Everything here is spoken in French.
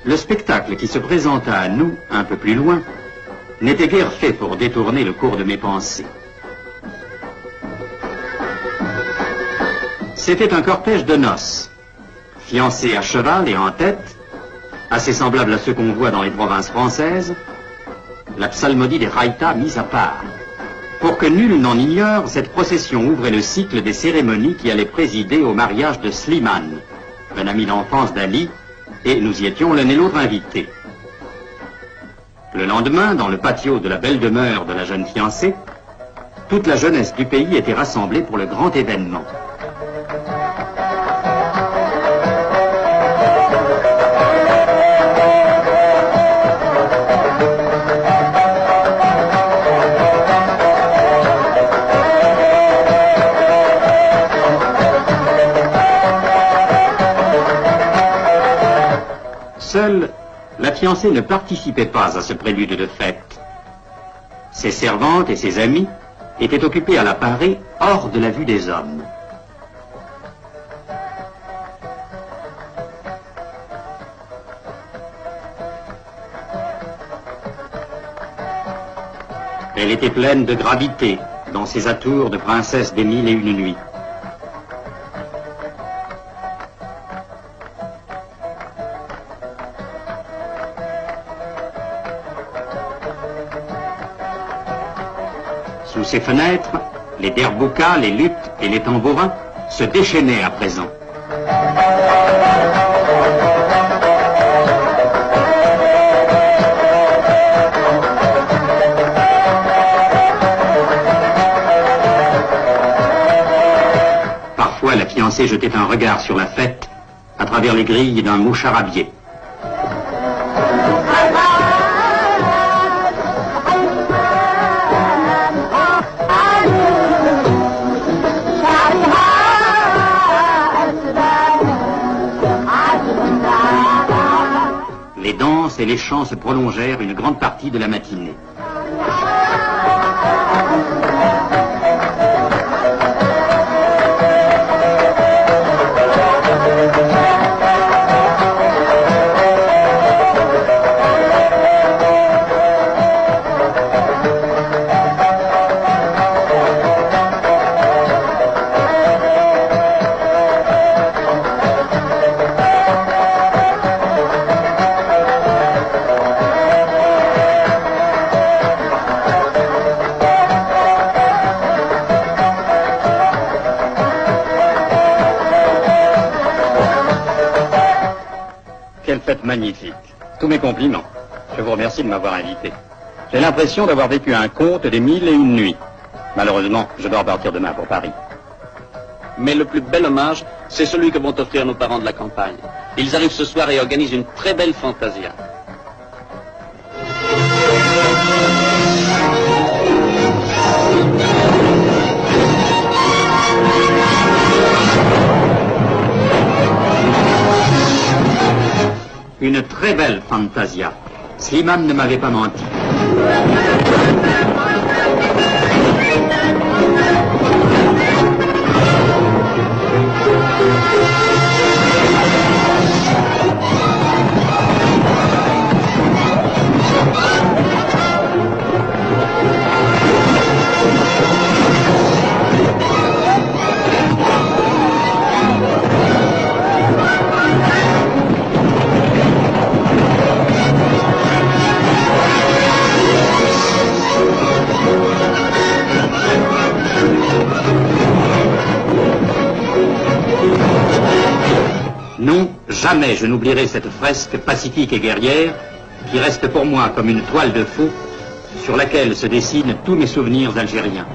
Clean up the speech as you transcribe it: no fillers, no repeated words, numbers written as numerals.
Le spectacle qui se présenta à nous, un peu plus loin, n'était guère fait pour détourner le cours de mes pensées. C'était un cortège de noces, fiancés à cheval et en tête, assez semblable à ceux qu'on voit dans les provinces françaises, la psalmodie des raïtas mise à part. Pour que nul n'en ignore, cette procession ouvrait le cycle des cérémonies qui allaient présider au mariage de Slimane, un ami d'enfance d'Ali, et nous y étions l'un et l'autre invités. Le lendemain, dans le patio de la belle demeure de la jeune fiancée, toute la jeunesse du pays était rassemblée pour le grand événement. Seule, la fiancée ne participait pas à ce prélude de fête. Ses servantes et ses amis étaient occupés à la parer hors de la vue des hommes. Elle était pleine de gravité dans ses atours de princesse des 1001 nuits. Sous ses fenêtres, les derboukas, les luttes et les tambourins se déchaînaient à présent. Parfois, la fiancée jetait un regard sur la fête à travers les grilles d'un moucharabier. Les danses et les chants se prolongèrent une grande partie de la matinée. Quelle fête magnifique. Tous mes compliments. Je vous remercie de m'avoir invité. J'ai l'impression d'avoir vécu un conte des 1001 nuits. Malheureusement, je dois repartir demain pour Paris. Mais le plus bel hommage, c'est celui que vont offrir nos parents de la campagne. Ils arrivent ce soir et organisent une très belle fantasia. Une très belle fantasia. Slimane ne m'avait pas menti. Non, jamais je n'oublierai cette fresque pacifique et guerrière qui reste pour moi comme une toile de feu sur laquelle se dessinent tous mes souvenirs algériens.